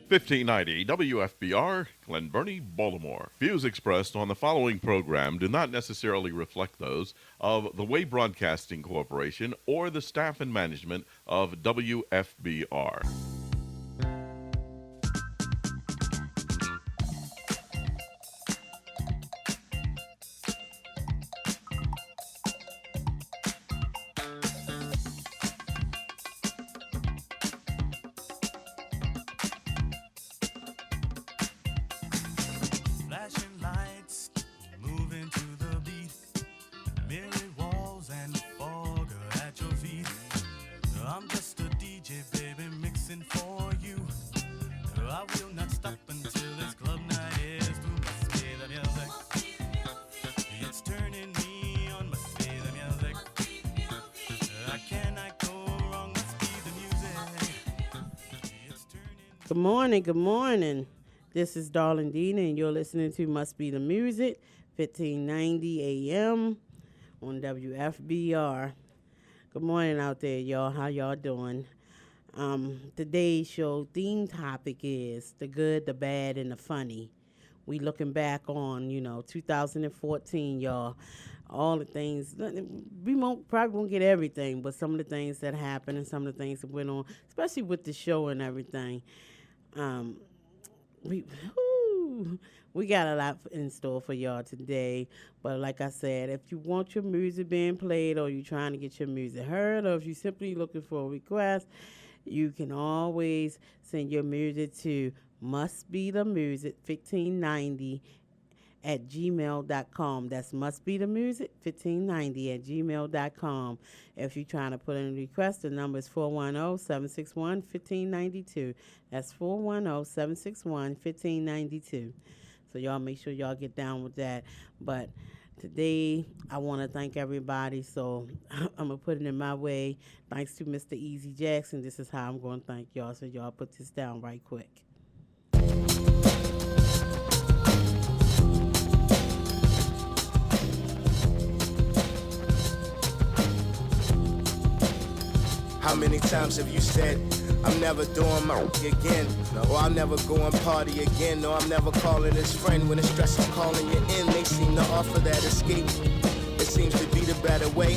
1590 WFBR, Glen Burnie, Baltimore. Views expressed on the following program do not necessarily reflect those of the Way Broadcasting Corporation or the staff and management of WFBR. Flashing lights, moving to the beat, mirror walls and fog at your feet. I'm just a DJ, baby, mixing for you. I will not stop until this club night is through. Must be the music. It's turning me on. Must be the music. I cannot go wrong. Must be the music. It's turning. Good morning, good morning. This is Darling Dena, and you're listening to Must Be the Music, 1590 AM on WFBR. Good morning out there, y'all. How y'all doing? Today's show theme topic is the good, the bad, and the funny. We looking back on, 2014, y'all. All the things, probably won't get everything, but some of the things that happened and some of the things that went on, especially with the show and everything. We we got a lot in store for y'all today. But like I said, if you want your music being played or you're trying to get your music heard or if you're simply looking for a request, you can always send your music to mustbethemusic1590 at gmail.com. That's mustbethemusic1590 at gmail.com. If you're trying to put in a request, the number is 410-761-1592. That's 410-761-1592. So y'all make sure y'all get down with that. But today, I want to thank everybody. So I'm going to put it in my way. Thanks to Mr. Easy Jackson. This is how I'm going to thank y'all. So y'all put this down right quick. How many times have you said, I'm never doing my again, or I'm never going party again, or I'm never calling his friend when the stress is calling you in? They seem to offer that escape. It seems to be the better way.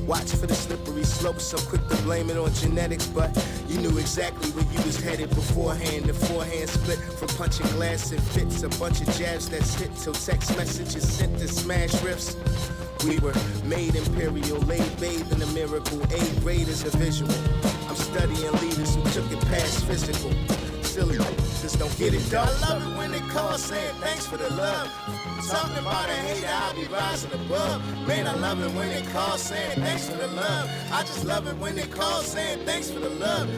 Watch for the slippery slope, so quick to blame it on genetics, but you knew exactly where you was headed beforehand. The forehand split from punching glass and fits, a bunch of jabs that's hit till text messages sent to smash riffs. We were made imperial, laid bathed in a miracle, 8th grade is a visual. I'm studying leaders who took it past physical. Silly, just don't get it, dog. I love it when they call saying thanks for the love. Talking about a hater, I'll be rising above. Man, I love it when they call saying thanks for the love. I just love it when they call saying thanks for the love.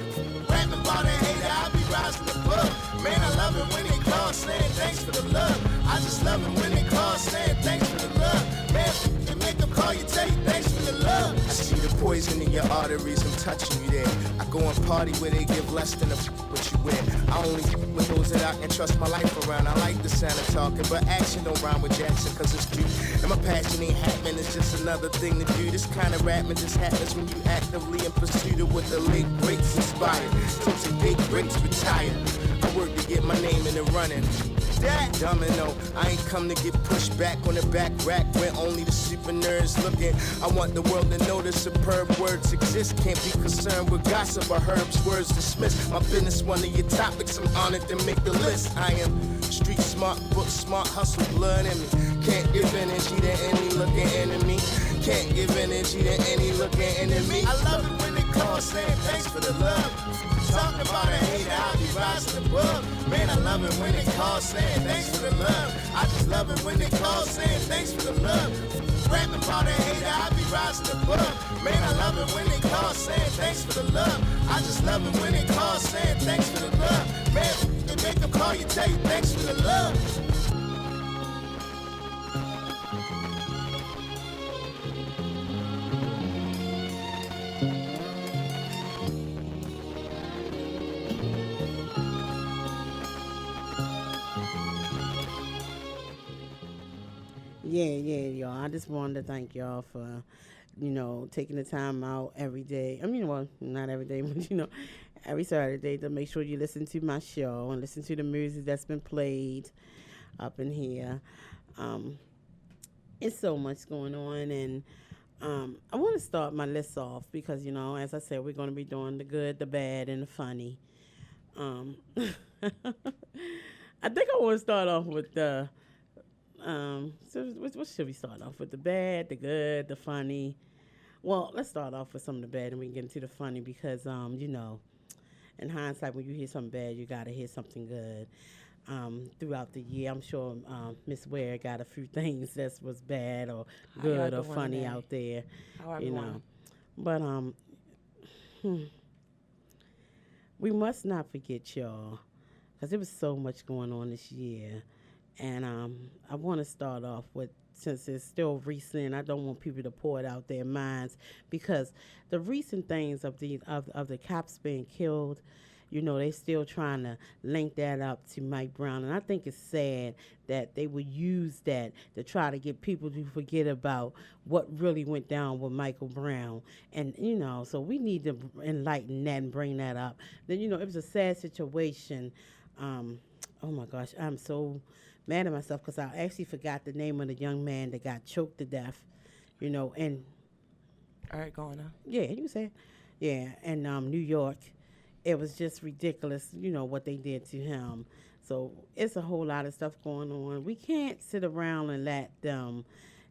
Rapping about a hater, I'll be rising above. Man, I love it when they call saying thanks for the love. I just love it when they call saying thanks for the love. Man, they make them call you, tell you thanks for the love. I see the poison in your arteries, I'm touching you there. I go and party where they give less than a what you wear. I only with those that I can trust my life around. I like the sound of talking, but action don't rhyme with Jackson, cause it's true. And my passion ain't happening, it's just another thing to do. This kind of rapping just happens when you actively in pursuit of what the late greats inspired. Since the big greats retired, I work to get my name in the running. That domino, I ain't come to get pushed back on the back rack where only the super nerds looking. I want the world to know that superb words exist. Can't be concerned with gossip or herbs, words dismissed. My business, one of your topics, I'm honored to make the list. I am street smart, book smart, hustle, blood in me. Can't give energy to any looking enemy. Can't give energy to any looking enemy. I love it when they call saying thanks for the love. Talking about a hater, I'll be rising above. Man, I love it when they call saying thanks for the love. I just love it when they call saying thanks for the love. Rapping about a hater, I'll be rising above. Man, I love it when they call saying thanks for the love. I just love it when they call saying thanks for the love. Man, they make them call you, tell you thanks for the love. Yeah, y'all. I just wanted to thank y'all for, taking the time out every day. I mean, well, not every day, but, every Saturday to make sure you listen to my show and listen to the music that's been played up in here. It's so much going on, and I want to start my list off because, as I said, we're going to be doing the good, the bad, and the funny. I think I want to start off with the, so what should we start off with? The bad, the good, the funny. Well, let's start off with some of the bad and we can get into the funny because, in hindsight, when you hear something bad, you got to hear something good. Throughout the year, I'm sure Miss Ware got a few things that was bad or good or funny out there, But we must not forget, y'all, because there was so much going on this year. And I want to start off with, since it's still recent, I don't want people to pour it out their minds, because the recent things of the cops being killed, they still trying to link that up to Mike Brown. And I think it's sad that they would use that to try to get people to forget about what really went down with Michael Brown. And, so we need to enlighten that and bring that up. Then, it was a sad situation. Oh, my gosh, I'm so mad at myself because I actually forgot the name of the young man that got choked to death, and... All right, go on now. Yeah, you said. Yeah, in New York. It was just ridiculous, what they did to him. So it's a whole lot of stuff going on. We can't sit around and let them,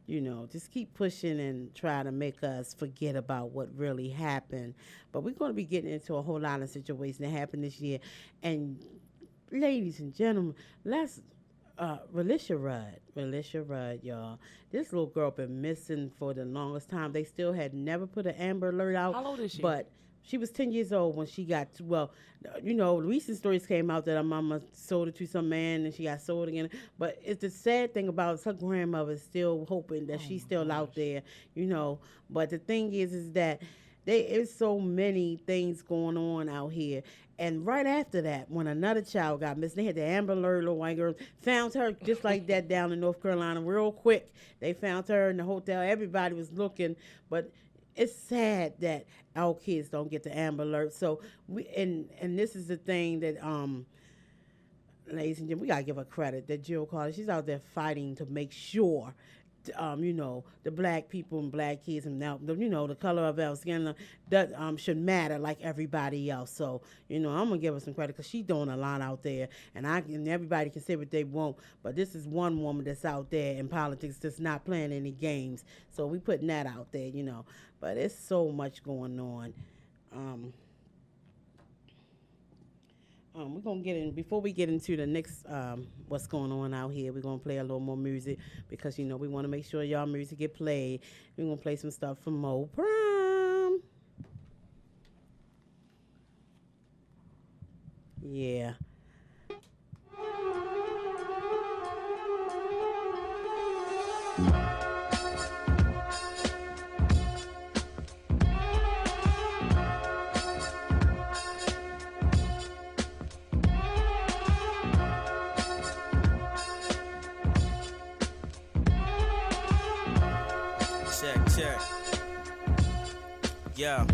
just keep pushing and try to make us forget about what really happened. But we're going to be getting into a whole lot of situations that happened this year. And ladies and gentlemen, let's... Relisha Rudd, y'all. This little girl been missing for the longest time. They still had never put an Amber Alert out. How old is she? But she was 10 years old when she got, recent stories came out that her mama sold it to some man and she got sold again. But it's the sad thing about it, her grandmother's still hoping that she's still out there, But the thing is that there is so many things going on out here. And right after that, when another child got missing, they had the Amber Alert, little white girl, found her just like that down in North Carolina real quick. They found her in the hotel. Everybody was looking. But it's sad that our kids don't get the Amber Alert. So, and this is the thing that, ladies and gentlemen, we got to give her credit that Jill Carter, she's out there fighting to make sure the black people and black kids and now, the color of our skin that should matter like everybody else. So, I'm going to give her some credit because she's doing a lot out there. And everybody can say what they want, but this is one woman that's out there in politics that's not playing any games. So we putting that out there, But it's so much going on. We're going to get in, before we get into the next, what's going on out here, we're going to play a little more music because, we want to make sure y'all music get played. We're going to play some stuff from Mo Prime. Yeah. Check. Yeah.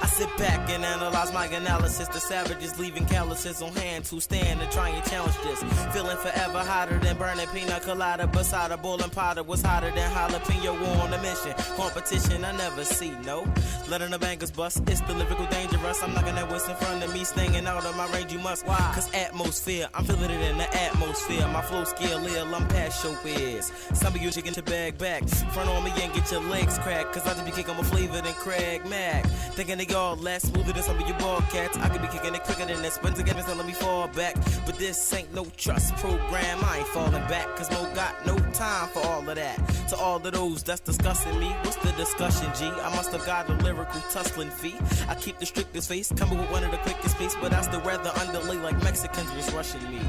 I sit back and analyze my analysis. The savages leaving calluses on hands who stand and try and challenge this. Feeling forever hotter than burning pina colada beside a boiling pot. What's hotter than jalapeno? War on a mission. Competition I never see, no. Letting the bangers bust. It's the lyrical dangerous. I'm knocking that what's in front of me, staying out of my range. You must. Why? Cause atmosphere. I'm feeling it in the atmosphere. My flow skill ill. I'm past your ears. Some of you chicken to bag back. Front on me and get your legs cracked. Cause I just be kicking my flavor than Craig Mack. Thinking they all less smoother than some of you ball cats. I could be kicking it quicker than this. Spin together, so let me fall back. But this ain't no trust program. I ain't falling back. Cause Mo got no time for all of that. To all of those that's discussing me, what's the discussion, G? I must have got a lyrical tussling fee. I keep the strictest face, coming with one of the quickest pace, but I still rather underlay like Mexicans was rushing me. You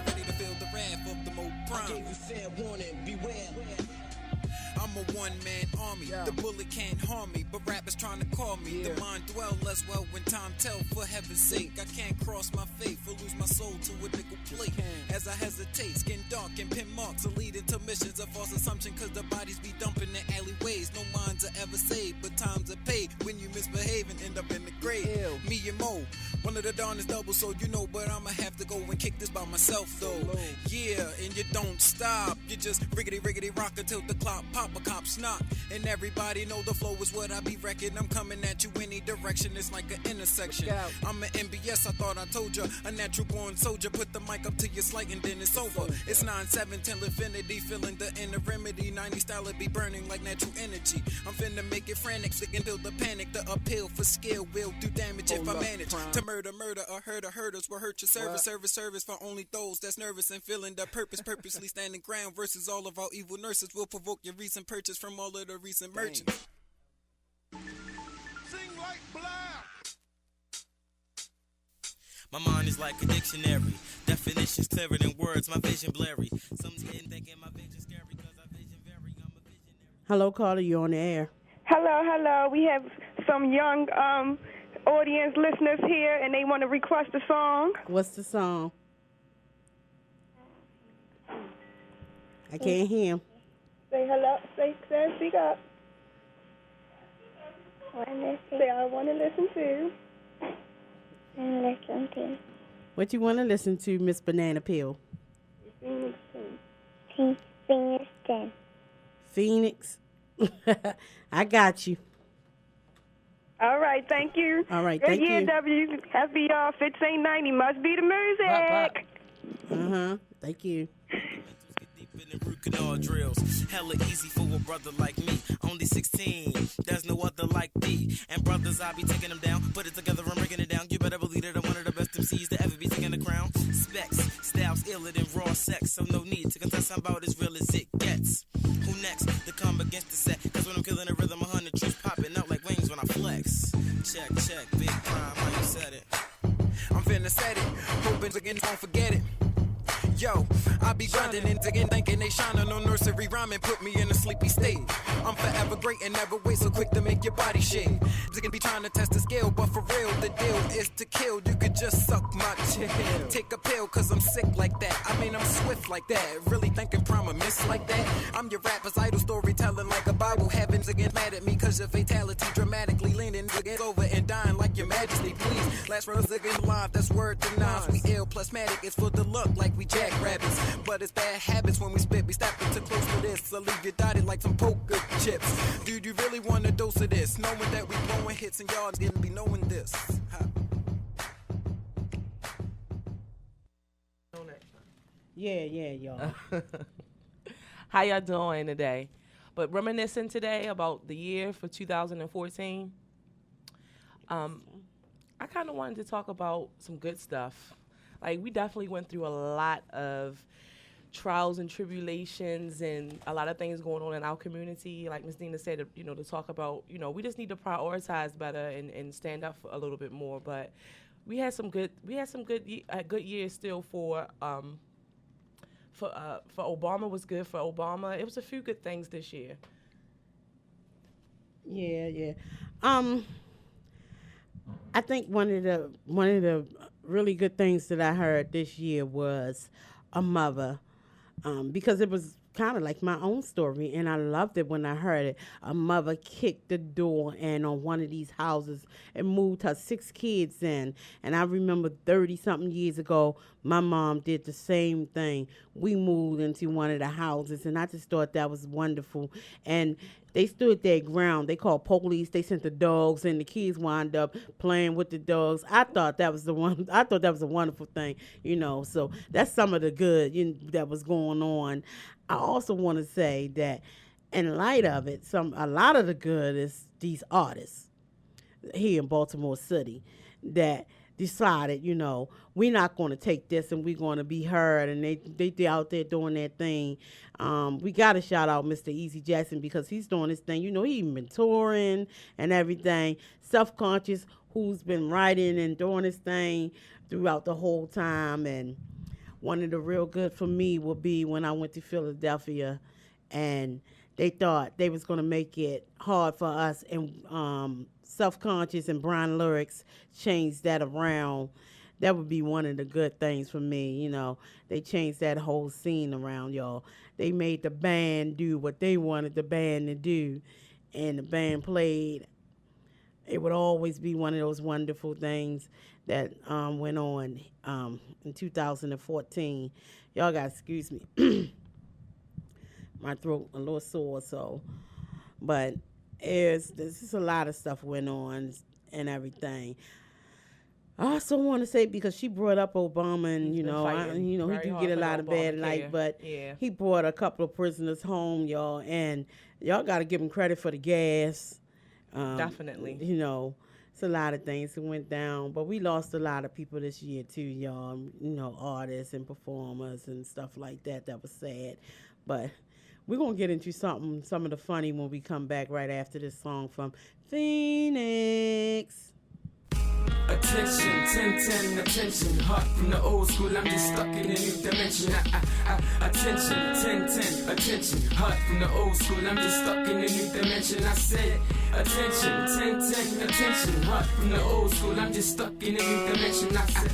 ready to feel the wrath of the Mo Prime? I gave you fair warning, beware. I'm a one-man army. Yeah. The bullet can't harm me, but rappers trying to call me. Yeah. The mind dwell less well when time tell. For heaven's sake, I can't cross my faith or lose my soul to a nickel plate. As I hesitate, skin dark and pin marks are leading to missions of false assumption. Cause the bodies be dumping in alleyways. No minds are ever saved, but times are paid. When you misbehave and end up in the grave. Me and Mo, of the dawn is double, so you know, but I'ma have to go and kick this by myself, though. Yeah, and you don't stop. You just riggedy rock until the clock pop, a cops knock. And everybody know the flow is what I be wrecking. I'm coming at you any direction, it's like an intersection. I'm an MBS, I thought I told ya. A natural born soldier, put the mic up to your slight and then it's over. It's 9-7 till infinity, feeling the inner remedy. 90 style it be burning like natural energy. I'm finna make it frantic, sick until the panic. The appeal for skill will do damage if I manage to murder. A herd of herders will hurt your service for only those that's nervous and feeling the purpose. Purposely standing ground versus all of our evil nurses will provoke your recent purchase from all of the recent merchants. Sing like Black. My mind is like a dictionary. Definitions clearer than words, my vision blurry. Some didn't think my vision scary because I vision vary. I'm a visionary. Hello, caller, you're on the air. Hello. We have some young audience listeners here, and they want to request a song. What's the song? I can't hear him. Say hello. Speak up. Say I want to listen to. What you want to listen to, Miss Banana Peel? Phoenix. I got you. All right, thank you. All right, Good thank year, you. WFBR 1590 must be the music. Thank you. In the root canal drills, hella easy for a brother like me. Only 16, there's no other like thee. And brothers, I be taking them down, put it together, I'm breaking it down. You better believe that I'm one of the best MCs to ever be taking the crown. Specs, styles iller than raw sex, so no need to contest. I'm about as real as it gets. Who next to come against the set? Cause when I'm killing the rhythm, 100 troops popping out like wings when I flex. Check, big prime, how you said it? I'm finna set it, hoping again won't forget it. Yo, I be grinding and digging, thinking they shining on nursery rhyming, put me in a sleepy state. I'm forever great and never wait, so quick to make your body shake. Ziggin be trying to test the scale, but for real, the deal is to kill. You could just suck my chick. Take a pill, cause I'm sick like that. I mean, I'm swift like that. Really thinking prime a miss like that. I'm your rapper's idol, storytelling like a Bible. Heavens again mad at me, cause your fatality dramatically leaning again over and dying like your majesty, please. Last round again live, that's word to nines. We ill plus matic, it's for the look like we jack rabbits, but it's bad habits when we spit. We step into close to this, I'll leave you dotted like some poker chips. Dude, you really want a dose of this? Knowing that we blowing hits and y'all didn't be knowing this. Yeah, y'all. How y'all doing today? But reminiscing today about the year for 2014, I kind of wanted to talk about some good stuff. Like, we definitely went through a lot of trials and tribulations and a lot of things going on in our community. Like Ms. Dena said, to talk about, we just need to prioritize better and stand up for a little bit more. But we had some good years still for Obama was good for Obama. It was a few good things this year. Yeah. I think one of the really good things that I heard this year was a mother, because it was kind of like my own story, and I loved it when I heard it. A mother kicked the door in on one of these houses and moved her 6 kids in. And I remember 30-something years ago, my mom did the same thing. We moved into one of the houses, and I just thought that was wonderful. And they stood their ground. They called police. They sent the dogs, and the kids wound up playing with the dogs. I thought that was a wonderful thing, So that's some of the good that was going on. I also want to say that in light of it, a lot of the good is these artists here in Baltimore City that decided, we're not going to take this and we're going to be heard, and they out there doing their thing. We got to shout out Mr. Easy Jackson because he's doing his thing. He been touring and everything. Self-Conscious, who's been writing and doing his thing throughout the whole time. And one of the real good for me would be when I went to Philadelphia and they thought they was going to make it hard for us, and Self-Conscious and Brian Lyrics changed that around. That would be one of the good things for me. They changed that whole scene around, y'all. They made the band do what they wanted the band to do, and the band played it would always be one of those wonderful things that went on in 2014. Y'all got to excuse me. My throat a little sore, so. But there's just a lot of stuff went on and everything. I also want to say, because she brought up Obama, and he do get a lot of bad light, but he brought a couple of prisoners home, y'all, and y'all got to give him credit for the gas. Definitely. It's a lot of things that went down, but we lost a lot of people this year too, y'all. Artists and performers and stuff like that. That was sad, but we're gonna get into some of the funny when we come back right after this song from Phoenix. Attention, 10-10, attention, hot from the old school, I'm just stuck in a new dimension. Attention, 10-10, attention, hot from the old school, I'm just stuck in a new dimension. I said, attention, 10-10, attention, hot from the old school, I'm just stuck in a new dimension. I said,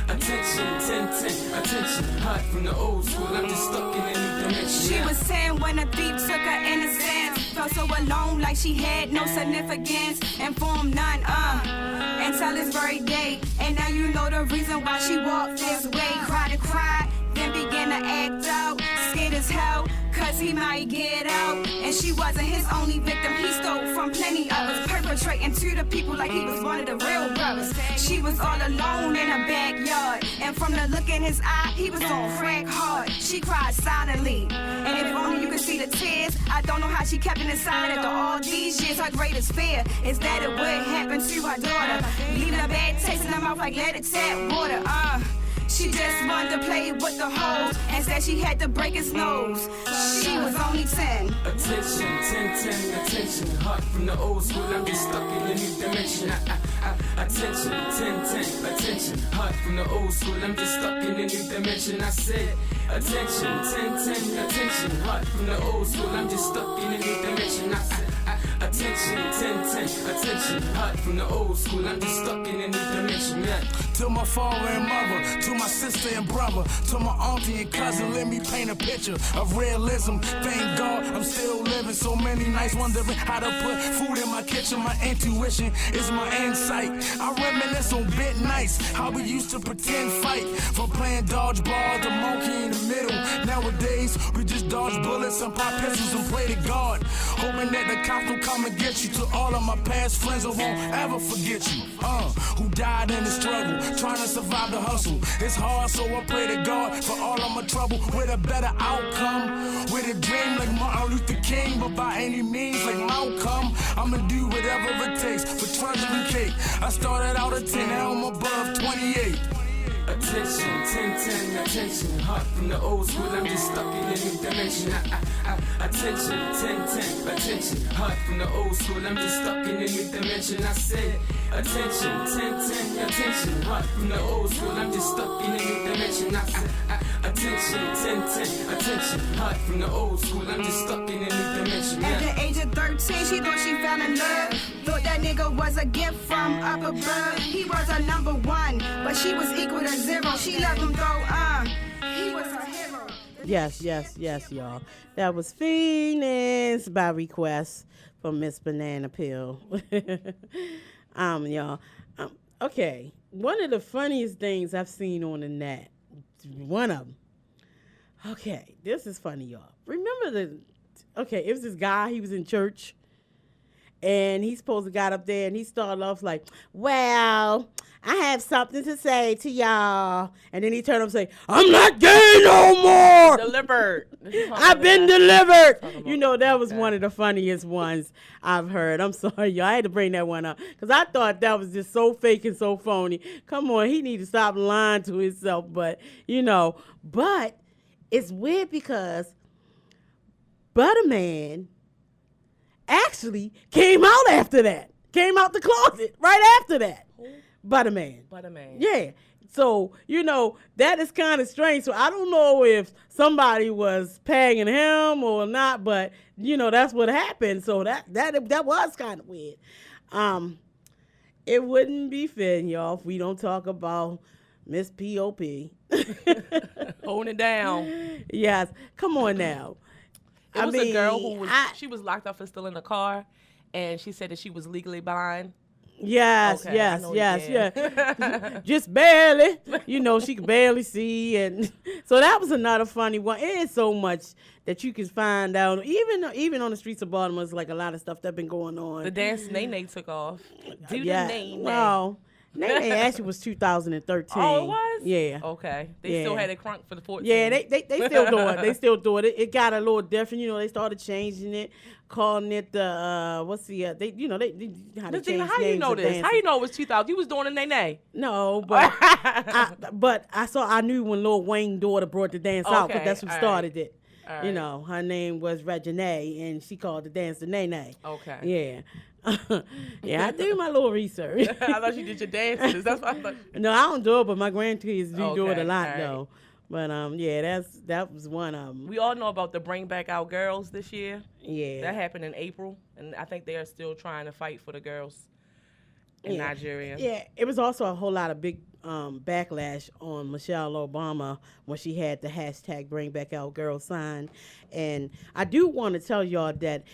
attention, 10-10, attention, hot from the old school, I'm just stuck in a new dimension. She was 10 when a thief took her innocence. Felt so alone, like she had no significance. Informed none, until this very day. And now you know the reason why she walked this way. Cried and cried, then began to act out. Scared as hell, cause he might get out. And she wasn't his only victim, he stole from plenty others. Perpetrating to the people like he was one of the real brothers. She was all alone in her backyard. And from the look in his eye, he was on crack hard. She cried silently, and if only you could see the tears. I don't know how she kept it inside after all these years. Her greatest fear is that it would happen to her daughter, leaving a bad taste in her mouth like leaded tap water. She just wanted to play with the hoes and said she had to break his nose. She was only 10. Attention, 10-10, attention, hot from the old school, I'm just stuck in a new dimension. Attention, 10-10, attention, hot from the old school, I'm just stuck in a new dimension. I said, attention, 10-10, attention, hot from the old school, I'm just stuck in a new dimension. Attention, 10-10, attention, hot from the old school, I'm just stuck in a new dimension. To my father and mother, to my sister and brother, to my auntie and cousin, let me paint a picture of realism. Thank God I'm still living. So many nights wondering how to put food in my kitchen. My intuition is my insight. I reminisce on bit nights, how we used to pretend fight. From playing dodgeball, the monkey in the middle. Nowadays, we just dodge bullets and pop pistols and pray to God, hoping that the cops don't come and get you. To all of my past friends, I won't ever forget you. Who died in the struggle, trying to survive the hustle. It's hard, so I pray to God for all of my trouble with a better outcome. With a dream like Martin Luther King, but by any means like Malcolm. I'ma do whatever it takes for treasure and cake. I started out at 10, now I'm above 28. Attention, 10-10, attention, hot from the old school, I'm just stuck in a new dimension. Attention, 10-10, attention, hot from the old school, I'm just stuck in a new dimension. I said, attention, 10-10, attention, hot from the old school, I'm just stuck in a new dimension. Attention, 10-10, attention, hot from the old school, I'm just stuck in a new dimension. At the age of 13, she thought she fell in love. Thought that nigga was a gift from up above. He was a number one, but she was equal to zero. She loved him though, he was her hero. Yes, y'all. That was Phoenix by request from Miss Banana Peel. Y'all. Okay. One of the funniest things I've seen on the net. One of them. Okay, this is funny, y'all. Remember it was this guy, he was in church, and he supposed to got up there, and he started off like, well, I have something to say to y'all. And then he turned up and say, I'm not gay no more. Delivered. I've been delivered. That was one of the funniest ones I've heard. I'm sorry, y'all. I had to bring that one up because I thought that was just so fake and so phony. Come on, he need to stop lying to himself. But it's weird because Butterman actually came out after that. Came out the closet right after that. Butterman. Yeah. So, that is kind of strange. So I don't know if somebody was pegging him or not, but, that's what happened. So that was kind of weird. It wouldn't be fair, y'all, if we don't talk about Miss P.O.P. Holding it down. Yes. Come on now. It was a girl who she was locked up and still in the car, and she said that she was legally blind. Yes, Okay, I yes, know yes, you can. yeah. Just barely. She could barely see, and so that was another funny one. It is so much that you can find out, even on the streets of Baltimore. It's like a lot of stuff that been going on. The dance Nene took off. Do yeah, the Nene. well, Nene actually was 2013. Oh, it was? Yeah. Okay. They still had it crunk for the 14. Yeah, they still do it. They still do it. It got a little different. They started changing it, calling it the what's the they how they Miss Dena, change how you names know of this? dances. How you know it was 2000? You was doing a Nene. No, but I knew when Lil Wayne's daughter brought the dance out, because Okay, that's who all started right. it. All right. Her name was Reginae, and she called the dance the Nene. Okay. Yeah. Yeah, I do my little research. I thought you did your dances. That's what I thought. No, I don't do it, but my grandkids do it a lot, all right. though. But yeah, that was one of them. We all know about the Bring Back Our Girls this year. Yeah. That happened in April, and I think they are still trying to fight for the girls in Nigeria. Yeah, it was also a whole lot of big backlash on Michelle Obama when she had the hashtag Bring Back Our Girls sign. And I do want to tell y'all that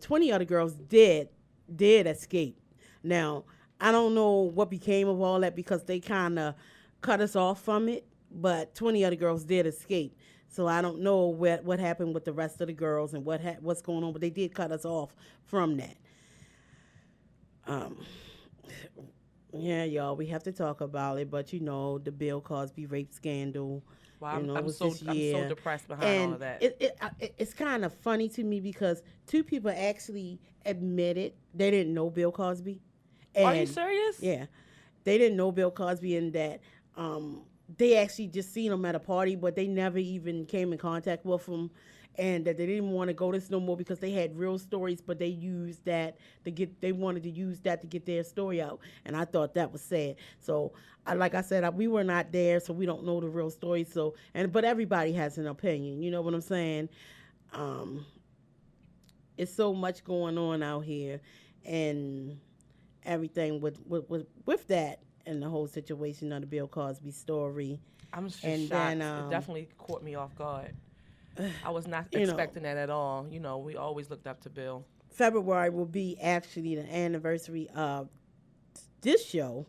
20 other girls did escape. Now, I don't know what became of all that because they kind of cut us off from it, but 20 other girls did escape. So I don't know what happened with the rest of the girls and what's going on, but they did cut us off from that. Yeah, y'all, we have to talk about it, but the Bill Cosby rape scandal. Wow, I'm was so this year. depressed behind And all of that. It's kind of funny to me because two people actually admitted they didn't know Bill Cosby. Are you serious? Yeah, they didn't know Bill Cosby, and that they actually just seen him at a party, but they never even came in contact with him, and that they didn't want to go this no more because they had real stories, but they used that they wanted to use that to get their story out, and I thought that was sad. So, like I said, we were not there, so we don't know the real story. So, but everybody has an opinion. You know what I'm saying? It's so much going on out here, and everything with that and the whole situation of the Bill Cosby story. I'm just and shocked. then, It definitely caught me off guard. I was not expecting that at all. We always looked up to Bill. February will be actually the anniversary of this show.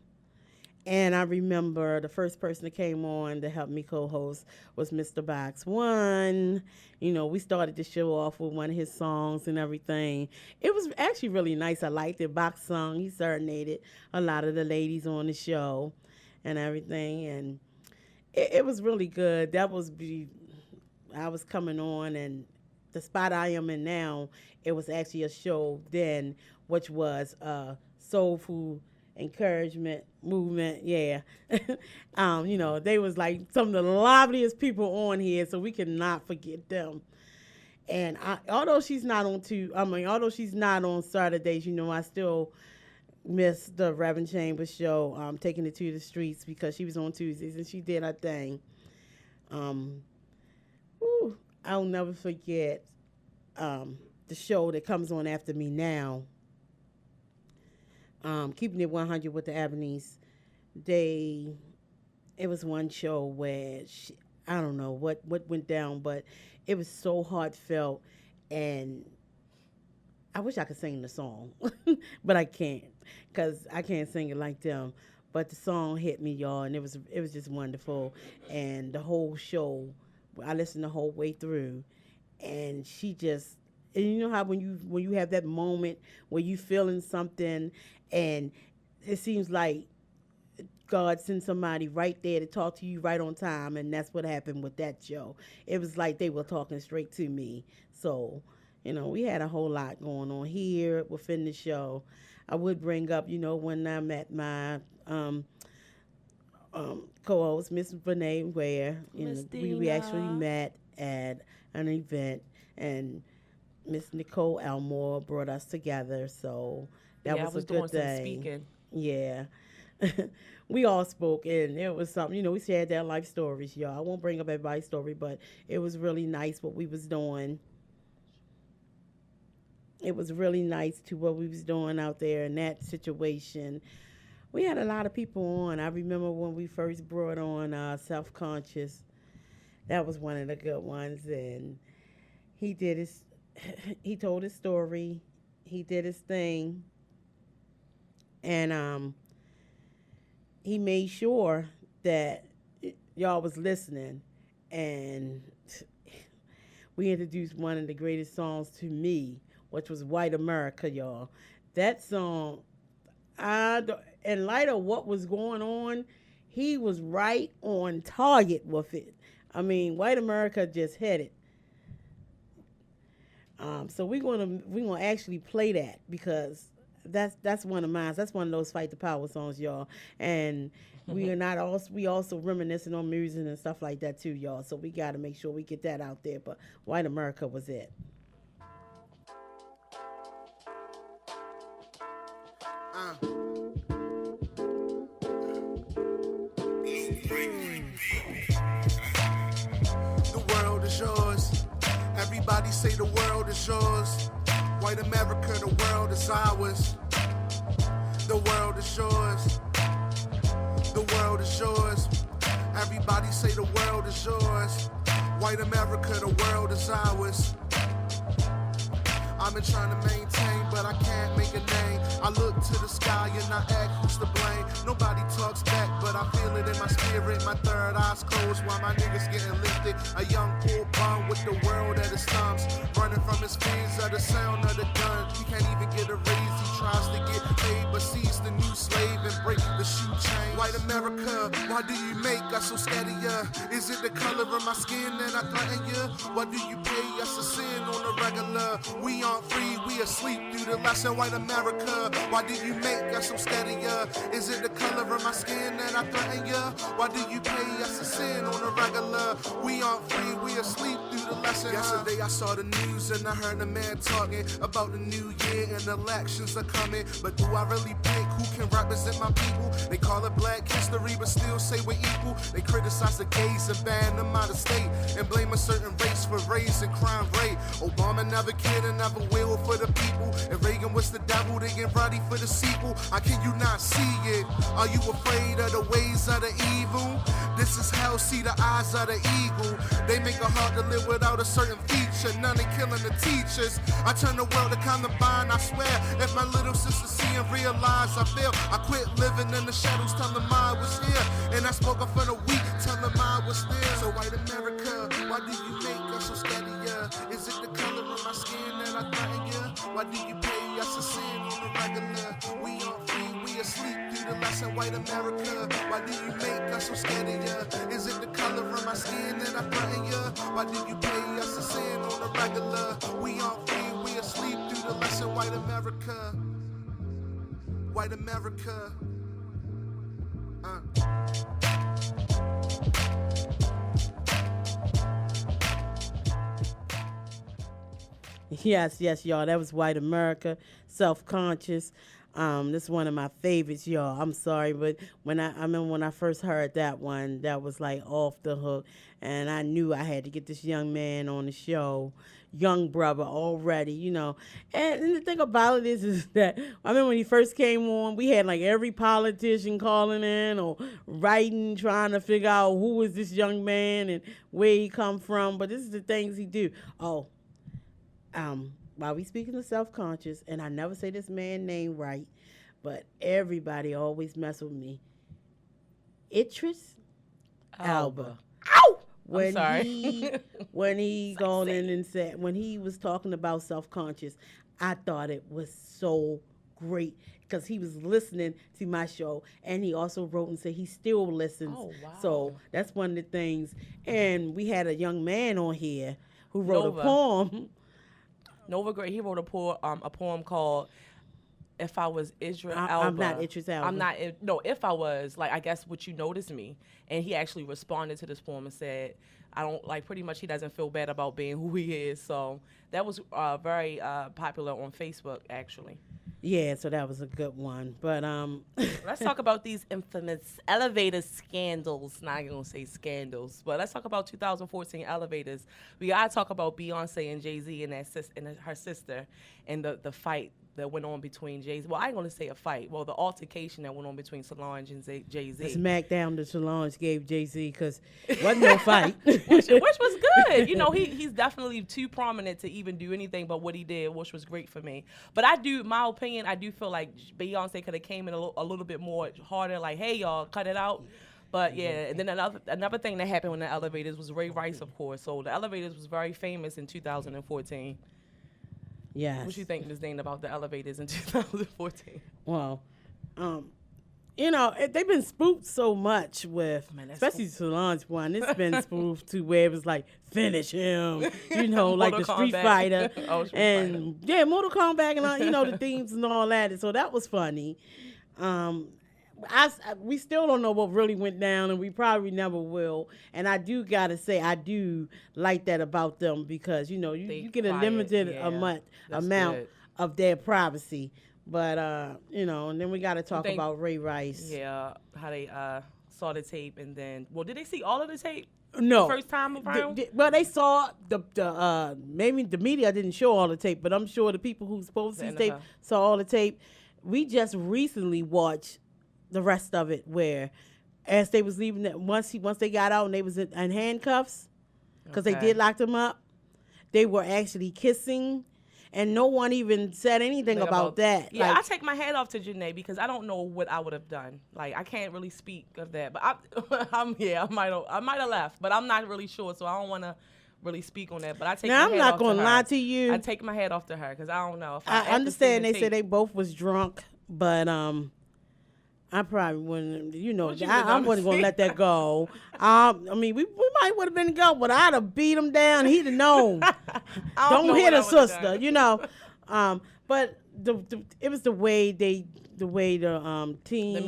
And I remember the first person that came on to help me co-host was Mr. Box One. We started the show off with one of his songs and everything. It was actually really nice. I liked it. Box song. He serenaded a lot of the ladies on the show and everything. And it was really good. I was coming on, and the spot I am in now, it was actually a show then, which was Soul Food Encouragement Movement. Yeah. They was like some of the liveliest people on here, so we cannot forget them. And although she's not on Saturdays, I still miss the Reverend Chambers show, Taking It to the Streets, because she was on Tuesdays and she did her thing. I'll never forget the show that comes on after me now. Keeping It 100 with the Ebonies. It was one show where I don't know what went down, but it was so heartfelt, and I wish I could sing the song, but I can't, because I can't sing it like them. But the song hit me, y'all, and it was just wonderful. And the whole show, I listened the whole way through, and she just, and you know how when you have that moment where you feeling something, and it seems like God sent somebody right there to talk to you right on time, and that's what happened with that show. It was like they were talking straight to me. So, we had a whole lot going on here within the show. I would bring up, when I met my co-host, Miss Vernea Ware. We actually met at an event, and Miss Nicole Elmore brought us together. So that was a good thing. Some speaking. Yeah. We all spoke, and it was something, we shared their life stories, y'all. I won't bring up everybody's story, but it was really nice what we was doing. It was really nice to what we was doing out there in that situation. We had a lot of people on. I remember when we first brought on Self-Conscious. That was one of the good ones, and he told his story. He did his thing. And he made sure that y'all was listening, and we introduced one of the greatest songs to me, which was White America, y'all. That song, in light of what was going on, he was right on target with it. I mean, White America just hit it. So we're gonna actually play that, because that's one of mine. That's one of those Fight the Power songs, y'all. And we also reminiscing on music and stuff like that too, y'all. So we got to make sure we get that out there. But White America was it. The world is yours. Everybody say the world is yours. White America, the world is ours. The world is yours. The world is yours. Everybody say the world is yours. White America, the world is ours. I've been trying to maintain, but I can't make a name. I look to the sky and I ask who's to blame. Nobody talks back, but I feel it in my spirit. My third eye's closed while my niggas getting lifted. A young poor bum with the world at his thumbs, running from his fears of the sound of the gun. He can't even get a raise. He tries to get paid, but sees the new slave and break the shoe chain. White America, why do you make us so scared of ya? Is it the color of my skin that I threaten ya? Why do you pay us a sin on the regular? We aren't free, we asleep through the lesson. White America, why do you make us so scared of ya? Is it the color of my skin that I threaten ya? Why do you pay us a sin on the regular? We aren't free, we asleep through the lesson. Yesterday I saw the news and I heard a man talking about the new year and elections are coming. But do I really pick who can represent my people? They call it Black History, but still say we're equal. They criticize the gays and ban them out of state and blame a certain race for raising crime rate. Obama never cared and never will for the people. If Reagan was the devil, they get ready for the sequel. How can you not see it? Are you afraid of the ways of the evil? This is hell, see the eyes of the eagle. They make it hard to live without a certain feature. None they killing the teachers. I turn the world to Columbine, I swear. If my little sister see and realize I fail, I quit living in the shadows, telling mine was here. And I spoke up for the weak, telling mine was there. So white America, why do you make us so scared of ya? Is it the color of my skin that I threaten ya? Why do you pay us a sin on the regular? We aren't free, we asleep through the lesson. White America, why do you make us so scared of ya? Is it the color of my skin that I threaten ya? Why do you pay us a sin on the regular? We aren't free, we asleep through the lesson. White America, White America. Yes, y'all. That was White America, Self-Conscious. This is one of my favorites, y'all. I'm sorry, but I remember when I first heard that one, that was like off the hook, and I knew I had to get this young man on the show, young brother already, you know. And the thing about it is that I remember when he first came on, we had like every politician calling in or writing, trying to figure out who is this young man and where he come from. But this is the things he do. While we speaking of Self-Conscious, and I never say this man name right, but everybody always mess with me. Idris Elba. Ow! I'm sorry. When he gone in and said, when he was talking about Self-Conscious, I thought it was so great because he was listening to my show, and he also wrote and said he still listens. Oh, wow. So that's one of the things. And we had a young man on here who wrote a poem. Nova Gray, he wrote a poem called "If I Was Israel Elba." I'm not Idris Elba. I'm not. If I was, like, I guess would you notice me? And he actually responded to this poem and said, "I don't like." Pretty much, he doesn't feel bad about being who he is. So that was very popular on Facebook, actually. Yeah, so that was a good one. But let's talk about these infamous elevator scandals. Not gonna say scandals, but let's talk about 2014 elevators. We gotta talk about Beyonce and Jay-Z and her sister and the fight that went on between Jay-Z. Well, I ain't gonna say a fight. Well, the altercation that went on between Solange and Jay-Z. Smackdown to Solange gave Jay-Z because wasn't no fight. which was good. You know, he's definitely too prominent to even do anything but what he did, which was great for me. But my opinion, I do feel like Beyonce could have came in a little bit more harder, like, hey, y'all, cut it out. But yeah, and then another thing that happened when the Elevators was Ray Rice, of course. So the Elevators was very famous in 2014. Yes. What you think, Ms. Dana, about the Elevators in 2014? Well, you know, they've been spoofed so much with, especially Solange one. It's been spoofed to where it was like, finish him, you know, like the Street Fighter. And yeah, Mortal Kombat and all, you know, the themes and all that. So that was funny. We still don't know what really went down, and we probably never will. And I do gotta say, I do like that about them because you know you get a limited amount of their privacy. But you know, and then we gotta talk about Ray Rice. Yeah, how they saw the tape, and then did they see all of the tape? No, the first time around. Well, they saw the maybe the media didn't show all the tape, but I'm sure the people who supposed to see the tape saw all the tape. We just recently watched the rest of it where as they was leaving once they got out and they was in handcuffs because they did lock them up, they were actually kissing and no one even said anything about that. Yeah, I take my hat off to Janae because I don't know what I would have done. Like, I can't really speak of that, but I might have left, but I'm not really sure, so I don't want to really speak on that. But I take my hat off to her. I'm not going to lie to you. I take my hat off to her because I don't know. If I understand they said they both was drunk, but I probably wouldn't, you know, I wasn't going to let that go. I mean, we might would have been go, but I'd have beat him down. He'd have known. Don't hit a sister, you know. But it was the way the team, the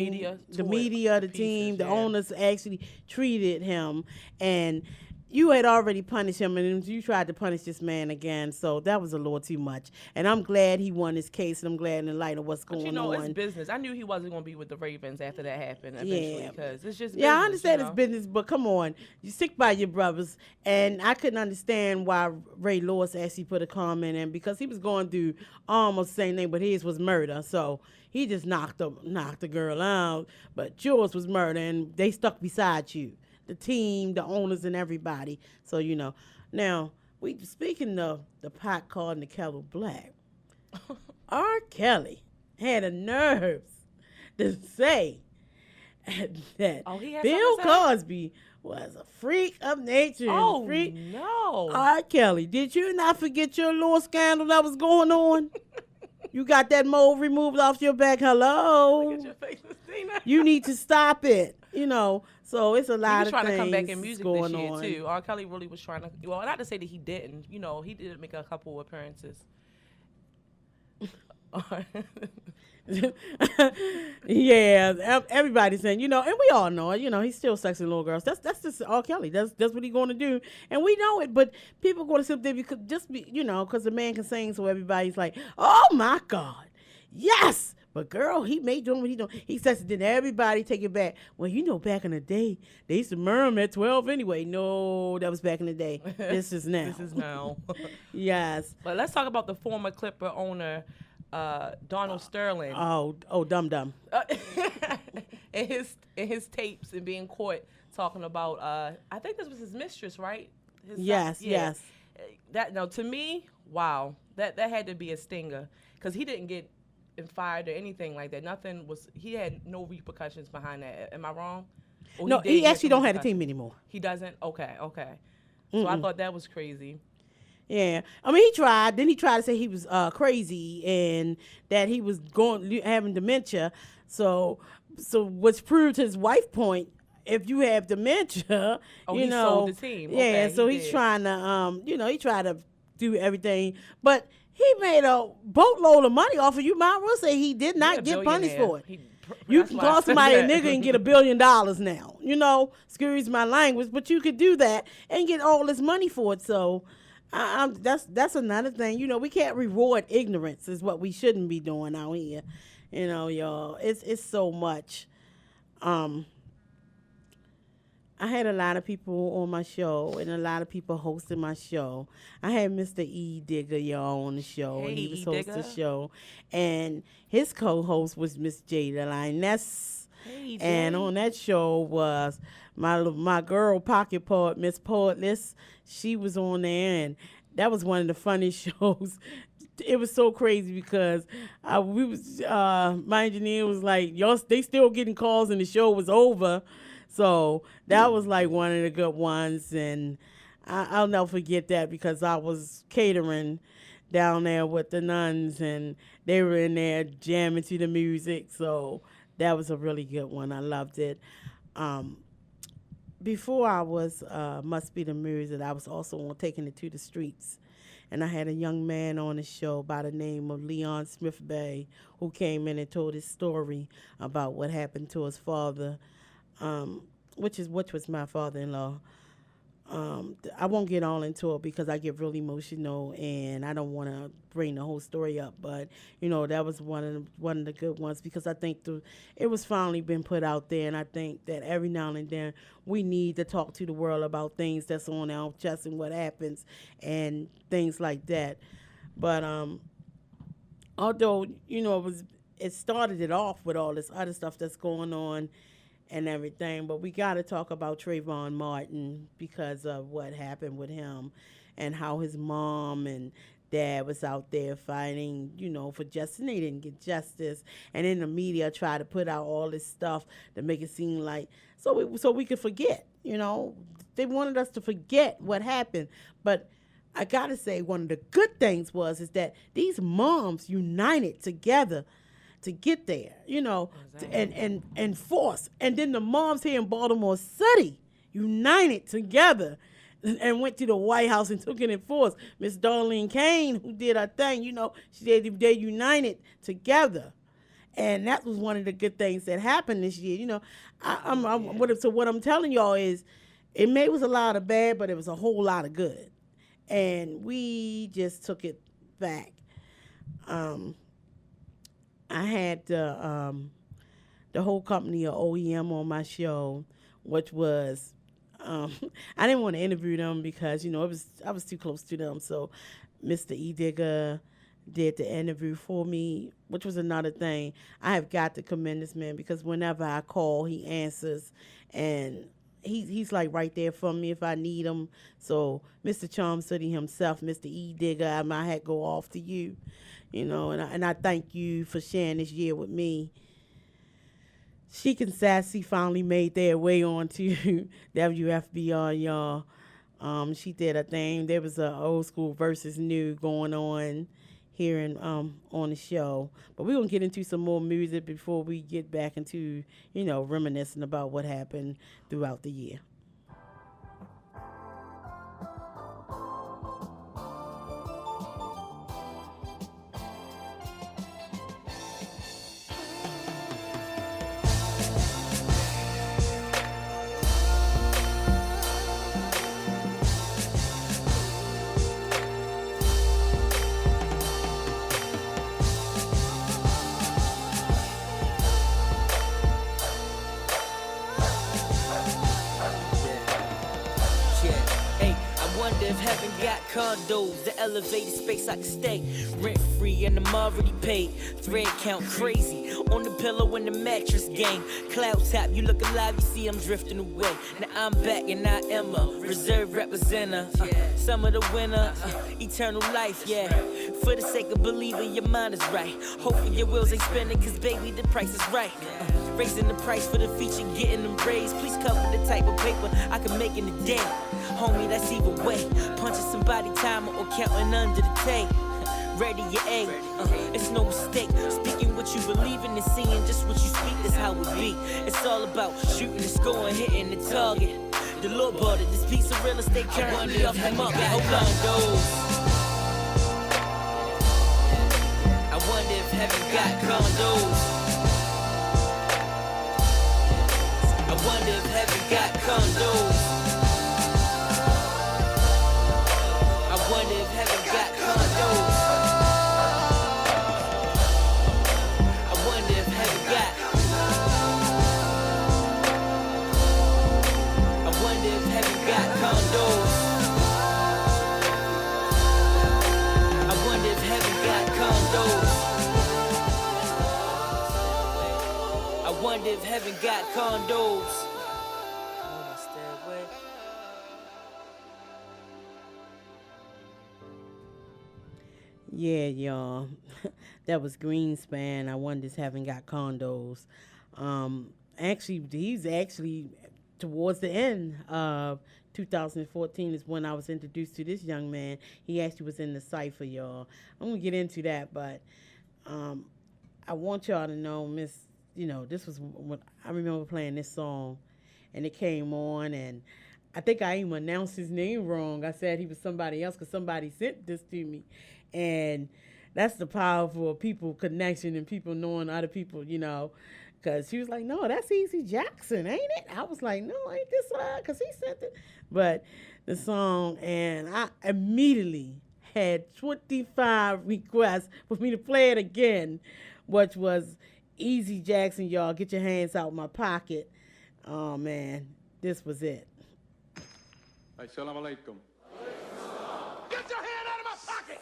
media, the team, the owners actually treated him. And you had already punished him, and you tried to punish this man again. So that was a little too much. And I'm glad he won his case, and I'm glad in the light of what's going on. But you know, it's business. I knew he wasn't going to be with the Ravens after that happened eventually because it's just business. Yeah, I understand it's business, but come on. You stick by your brothers. And I couldn't understand why Ray Lewis actually put a comment in because he was going through almost the same thing, but his was murder. So he just knocked the girl out. But yours was murder, and they stuck beside you. The team, the owners, and everybody. So, you know. Now, speaking of the pot calling the kettle black, R. Kelly had a nerve to say that Bill Cosby was a freak of nature. Oh, no. R. Kelly, did you not forget your little scandal that was going on? You got that mold removed off your back. Hello. Look at your face, Christina. You need to stop it. You know, so it's a lot of things trying to come back in music going this year on. too. R. Kelly really was trying to. Well, not to say that he didn't. You know, he did make a couple appearances. Yeah, everybody's saying, you know, and we all know it. You know, he's still sexing little girls. That's just R. Kelly. That's what he's going to do, and we know it. But people going to sit there because because the man can sing, so everybody's like, oh my God, yes. But girl, he made doing what he doing. He says, then everybody take it back. Well, you know, back in the day, they used to murder him at 12 anyway. No, that was back in the day. This is now. This is now. Yes. But let's talk about the former Clipper owner, Donald Sterling. Oh, dum. in his tapes and being caught talking about, I think this was his mistress, right? Yes. That now to me, wow, that had to be a stinger because he didn't get fired or anything like that. He had no repercussions behind that. Am I wrong? No, he actually don't have a team anymore. He doesn't? Okay. So I thought that was crazy. Yeah. I mean, he tried. Then he tried to say he was crazy and that he was having dementia. So which proved his wife point. If you have dementia, he sold the team. Yeah, okay, so he's trying to, he tried to do everything. But he made a boatload of money off of you. Might well say he did not get punished for it. You can call somebody a nigga and get $1 billion now. You know, excuse my language, but you could do that and get all this money for it. So that's another thing. You know, we can't reward ignorance is what we shouldn't be doing out here. You know, y'all. It's so much. I had a lot of people on my show and a lot of people hosting my show. I had Mr. E. Digger, y'all, on the show, Hey, and he was E. hosting the Digger. show. And his co-host was Miss Jada Lioness. Hey, And Jay. on that show was my girl, Pocket Poet, Miss Poetless. She was on there, and that was one of the funniest shows. It was so crazy because my engineer was like, y'all, they still getting calls and the show was over. So that was like one of the good ones, and I'll never forget that because I was catering down there with the nuns, and they were in there jamming to the music. So that was a really good one. I loved it. Before I was Must Be the Music, I was also on Taking It to the Streets. And I had a young man on the show by the name of Leon Smith Bay who came in and told his story about what happened to his father, which was my father-in-law. I won't get all into it because I get really emotional and I don't want to bring the whole story up. But that was one of the good ones because I think it was finally been put out there, and I think that every now and then we need to talk to the world about things that's on our chest and what happens and things like that. But although it started it off with all this other stuff that's going on and everything, but we got to talk about Trayvon Martin because of what happened with him and how his mom and dad was out there fighting, for justice, and they didn't get justice. And then the media tried to put out all this stuff to make it seem like so we could forget. They wanted us to forget what happened. But I gotta say, one of the good things is that these moms united together to get there, exactly. and force. And then the moms here in Baltimore City united together and went to the White House and took it in force. Miss Darlene Kane, who did her thing, they united together. And that was one of the good things that happened this year. So what I'm telling y'all is it was a lot of bad, but it was a whole lot of good. And we just took it back. I had the whole company of OEM on my show, which was I didn't want to interview them because I was too close to them. So Mr. E. Digger did the interview for me, which was another thing. I have got to commend this man because whenever I call, he answers, and he's like right there for me if I need him. So Mr. Charm City himself, Mr. E. Digger, I might have to go off to you. And I thank you for sharing this year with me. Chic and Sassy finally made their way on to WFBR, y'all. She did a thing. There was a old school versus new going on here on the show. But we're going to get into some more music before we get back into, reminiscing about what happened throughout the year. Condos, the elevated space I can stay rent free, and I'm already paid. Thread count crazy on the pillow in the mattress game. Cloud top, you look alive, you see I'm drifting away. Now I'm back and I am a reserve representative. Some of the winner, eternal life, yeah. For the sake of believing your mind is right. Hopefully your wheels ain't spinning, cause baby the price is right. Raising the price for the feature, getting them raised. Please cover the type of paper I can make in a day. Homie, that's either way. Punching somebody timer or counting under the tape. Ready your A, it's no mistake. Speaking what you believe in and seeing just what you speak, that's how it be. It's all about shooting and scoring, hitting the target. The Lord bought it, this piece of real estate currently off the market. Hold on, those. I wonder if heaven got condos. I wonder if heaven got condos. I wonder if heaven got condos. I wonder if heaven got. I condos. I wonder if heaven got condos. I wonder if heaven got condos. On my stairway. Yeah, y'all. That was Greenspan. I wonder if haven't got condos. Actually, he's actually towards the end of 2014 is when I was introduced to this young man. He actually was in the cipher, y'all. I'm gonna get into that, but I want y'all to know, this was what I remember playing this song, and it came on, and I think I even announced his name wrong. I said he was somebody else because somebody sent this to me, and that's the powerful people connection and people knowing other people, because she was like, no, that's Easy Jackson, ain't it? I was like, no, ain't this because he sent it. But the song, and I immediately had 25 requests for me to play it again, which was Easy Jackson, y'all. Get your hands out my pocket. Oh, man, this was it. Assalamu alaikum. Get your hand out of my pocket!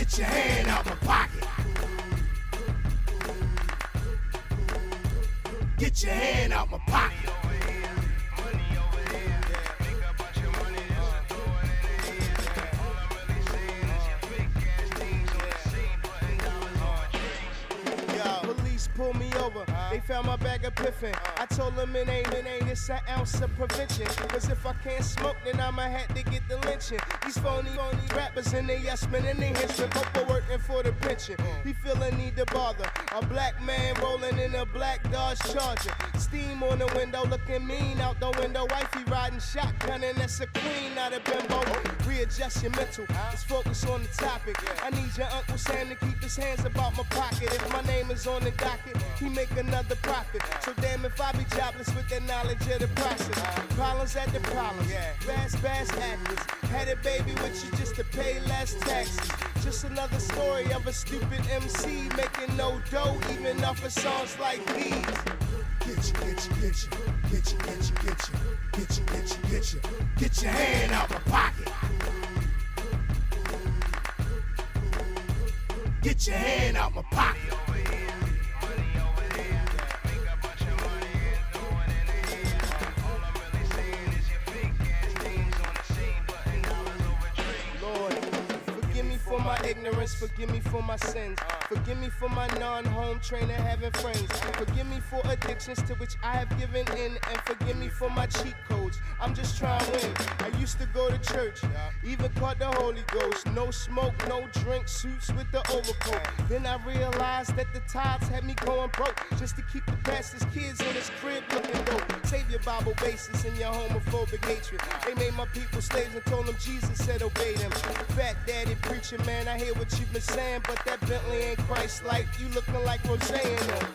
Get your hand out my pocket. Get your hand out my pocket. Pulled me over, they found my bag of piffin'. I told them it ain't, it's an ounce of prevention. Cause if I can't smoke, then I'ma have to get the lynching. These phony rappers and they yes men and they henchmen, both are working for the pension. He feelin' need to bother. A black man rolling in a black Dodge Charger. Steam on the window, looking mean out the window. Wifey riding shotgun and that's a queen, not a bimbo. Readjust your mental, let's focus on the topic. I need your Uncle Sam to keep his hands about my pocket. If my name is on the docket, he make another profit. So damn if I be jobless with that knowledge of the process. Problems at the problems, fast actors. Had a baby with you just to pay less taxes. Just another story of a stupid MC making no dough even off of songs like these. Get your hand out my pocket. Get your hand out my pocket. For my ignorance, forgive me for my sins. Forgive me for my non-home trainer having friends. Forgive me for addictions to which I have given in. And forgive me for my cheat codes. I'm just trying to win. I used to go to church, even caught the Holy Ghost. No smoke, no drink, suits with the overcoat. Then I realized that the tithes had me going broke. Just to keep the pastor's kids in his crib looking dope. Save your Bible basis and your homophobic hatred. They made my people slaves and told them Jesus said obey them. Fat daddy preacher, man, I hear what you've been saying, but that Bentley ain't Christ-like. You looking like Roseanne.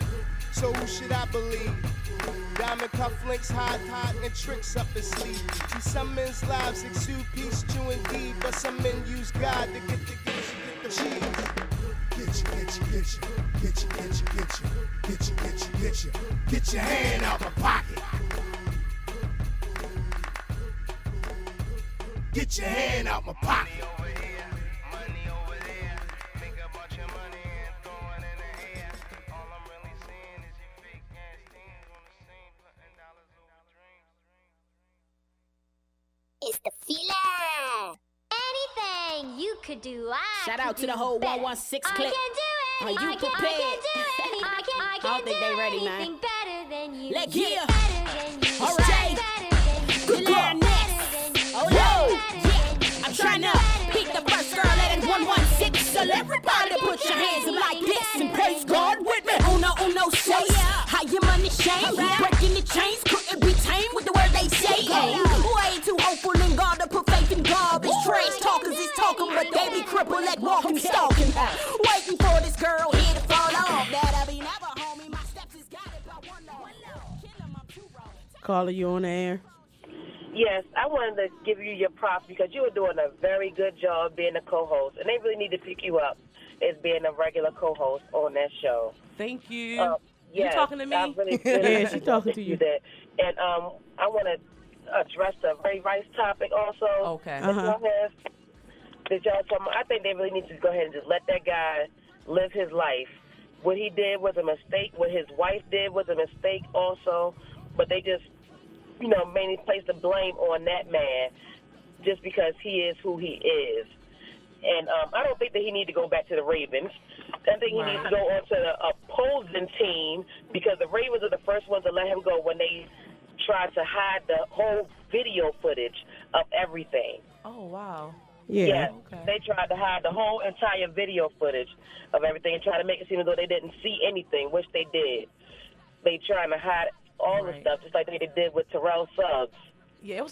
So who should I believe? Diamond cufflinks, high tie, and tricks up his sleeve. See, some men's lives exude peace, true indeed, but some men use God to get the cheese. Get your hand out my pocket. Get your hand out my pocket. It's the feeling. Anything you could do, Shout out to the whole 116 clip. I can do Are anything. you prepared? I don't think they ready, man. anything better than you. Let's You're hear. better than you. All right. Better than you. Good girl, next. Oh no. Yeah. I'm trying to beat the first girl at 116. So everybody put your hands up like this and praise God with me. Uno, say how your money shame. Breaking the chains couldn't be tamed with the word they say. Way too hopeful in God to put faith in garbage. Trash talkers is talking, but they be crippled at walking, stalking. Waiting for this girl here to fall off. That'll be never, homie. My steps is got it by one law. Kill him, I'm too wrong. Caller, you on the air? Yes, I wanted to give you your props because you were doing a very good job being a co-host, and they really need to pick you up as being a regular co-host on that show. Thank you. Yes, You talking to me? I really, Yeah, she's talking to you. That. And I want to address the Ray Rice topic also. Okay. That y'all talking about. I think they really need to go ahead and just let that guy live his life. What he did was a mistake. What his wife did was a mistake also. But they just, mainly place the blame on that man just because he is who he is. And I don't think that he needs to go back to the Ravens. I think he needs to go on to the opposing team because the Ravens are the first ones to let him go when they tried to hide the whole video footage of everything. Oh, wow. Yeah. Okay. They tried to hide the whole entire video footage of everything and try to make it seem as though they didn't see anything, which they did. They trying to hide all the stuff, just like they did with Terrell Suggs. Yeah, it was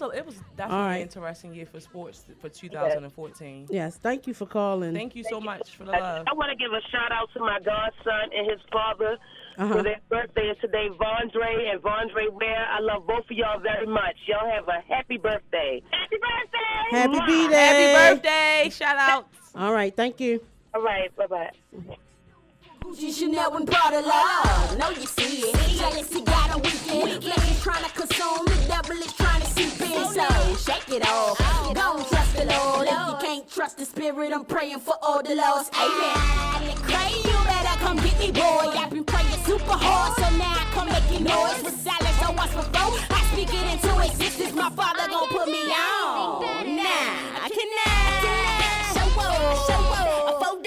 definitely an interesting year for sports for 2014. Yes, thank you for calling. Thank you so much for the love. I want to give a shout out to my godson and his father. For their birthday is today, Vondre and Vernea Ware. I love both of y'all very much. Y'all have a happy birthday. Happy birthday! Happy B-Day. Happy birthday. Shout out. All right, thank you. All right, bye-bye. Gucci, Chanel, and Prada love. Know you see it. Jealousy got a weekend. Ladies trying to consume. The devil is trying to seep in. So shake it off. Don't trust the Lord. If you can't trust the spirit, I'm praying for all the lost. Amen. Cray, you better come get me, boy. I've been praying super hard, so now I come making noise with silence. So once before I speak it into existence, my father gon' put me on. Nah, I cannot. Show up, show up. A photo.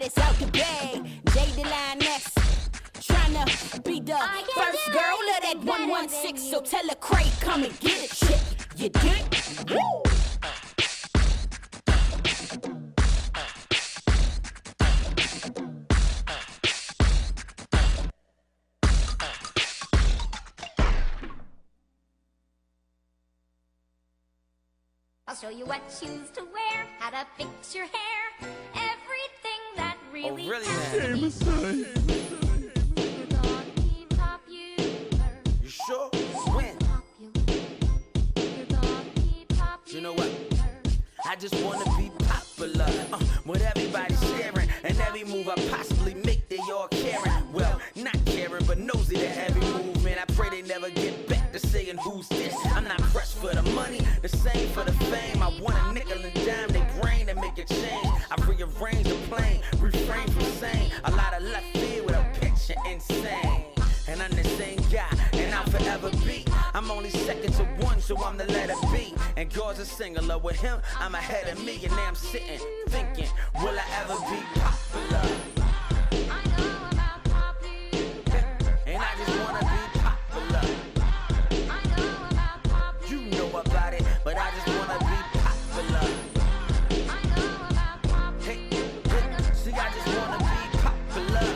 It's out the bag. J.D. Line next. Tryna be the first girl of that 116. So tell her Craig, come and get it, chick. You dig? Woo! I'll show you what shoes to wear, how to fix your hair, everything that really counts. You sure? When? You know what? I just wanna be popular, with everybody sharing, and every move I possibly make, they all caring. Well, not caring, but nosy to every movement. I pray they never get back to saying who's this. I'm not pressed for the money, the same for the fame. I want a nickel and dime, they brain and make a change. I rearrange the plane, refrain from saying a lot of left field with a picture insane. And I'm the same guy, and I'll forever be. I'm only second to one, so I'm the letter B. And God's a singular with him, I'm ahead of me. And now I'm sitting, thinking, will I ever be popular? And I just wanna be popular. You know about it, but I just wanna be popular. Hey, see, I just wanna be popular.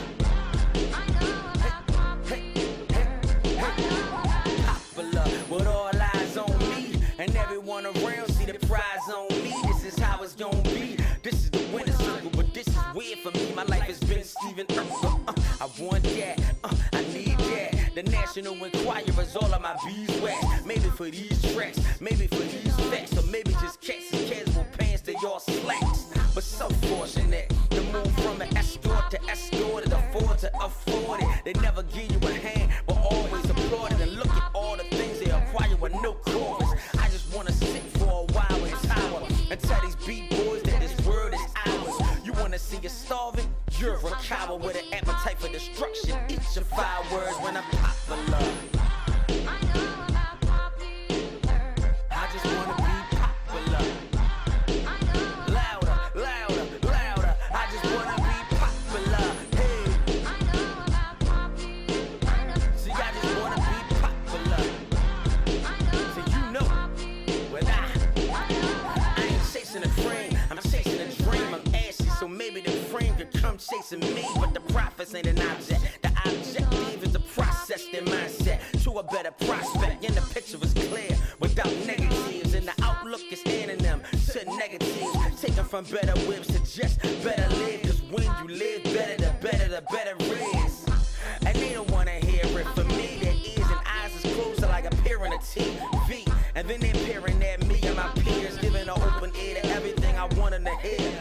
With all eyes on me, and everyone around see the prize on me. This is how it's gonna be. This is the winner's circle, but this is weird for me. My life has been Stephen Urkel. I want that, I need that. The National Enquirer's all of my beeswax. Maybe for these tracks, maybe for these facts, or maybe just cats and casual pants, they all slacks. But so fortunate to move from an escort to escorted, afford to afford it. They never give you a hand, but always applaud it. And look at all the things they acquire with no chorus. I just wanna sit for a while in tower and tell these B-boys that this world is ours. You wanna see us starving? You're a coward with an appetite for destruction. Eat your 5 words when I'm popular. I just wanna be popular. Louder, louder, louder. I just wanna be popular. Hey. See, I just wanna be popular. So you know, when I ain't chasing a frame, I'm chasing a dream. I'm ashy, so maybe the frame could come chasing me. But the profits ain't an object. The objective is to process their mindset to a better prospect. And the picture is clear without negatives, and the outlook is in them. from better whips to just better live. Cause when you live better, the better it is. And they don't wanna hear it from me. Their ears and eyes is closed like a peer in a TV. And then they're peering at me and my peers, giving an open ear to everything I want them to hear.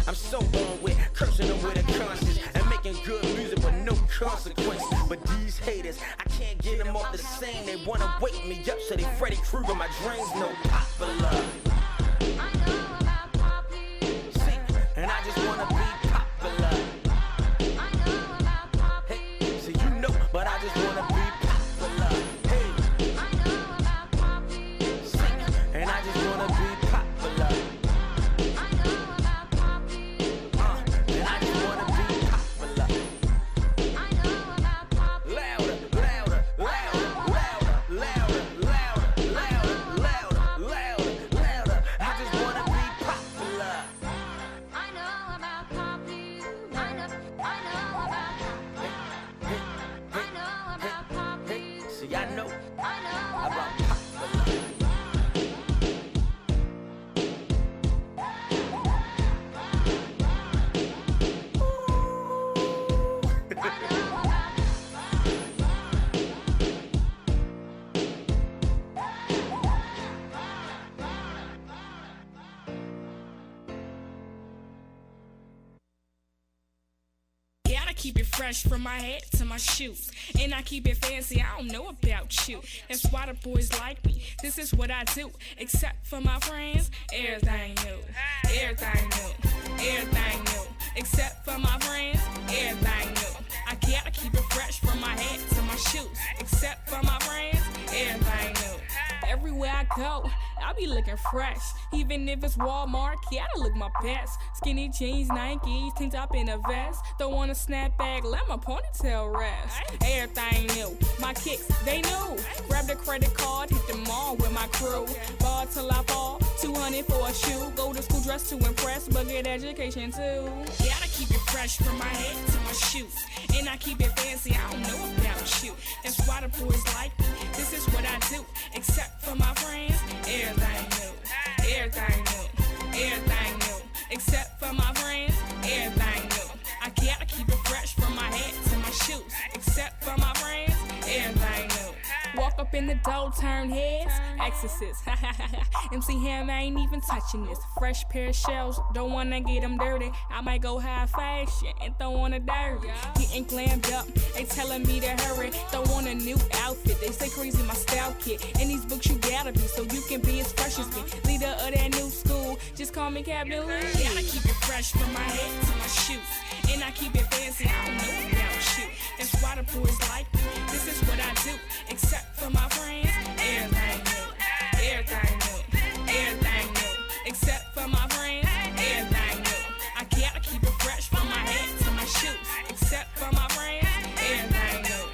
I'm so on with cursing them with a conscience and making good music with no consequence. But these haters, I can't get them off the scene. They wanna wake me up so they Freddy Krueger my dreams, no popular. See, and I just wanna be popular. Hey, so you know, but I just wanna be popular. Hey, see, and I just wanna be popular. And I just wanna be popular. Louder, louder, louder, louder, louder, louder, louder, louder, louder, louder. I just wanna be popular. I know about poppy. I know about poppy. I know about poppy. See, I know I know about popular. Gotta keep it fresh from my head to my shoes. And I keep it fancy, I don't know about you. That's why the boys like me. This is what I do. Except for my friends, everything new. Everything new. Everything new. Except for my friends, everything new. I gotta keep it fresh from my head to my shoes. Except for my friends, everything new. Everywhere I go, I be looking fresh. Even if it's Walmart, gotta look my best. Skinny jeans, Nikes, tank top in a vest. Don't want a snapback, let my ponytail rest. Everything new, my kicks, they new. Grab the credit card, hit the mall with my crew. Ball till I fall, 200 for a shoe. Go to school dressed to impress, but get education too. Gotta keep it fresh from my head to my shoes. And I keep it fancy, I don't know about you. That's why the boys like me. This is what I do. Except for my friends, everything new. Everything new. Everything new. Except for my friends, everything new. I gotta keep it fresh from my head to my shoes. Except for my friends, everything new. Walk up in the door, turn heads, exorcist. MC Hammer ain't even touching this. Fresh pair of shells, don't wanna get them dirty. I might go high fashion and throw on a derby. Getting glammed up, they telling me to hurry. Throw on a new outfit, they say crazy my style kit. In these books you gotta be, so you can be as fresh as me. Leader of that new school, just call me Captain Lee. Gotta keep it fresh from my head to my shoes. And I keep it fancy, I don't know about you. That's why the boys like me. This is what I do. Except for my friends, everything new. Everything new. Everything new. Except for my friends, everything new. I gotta keep it fresh from my head to my shoes. Except for my friends, everything new.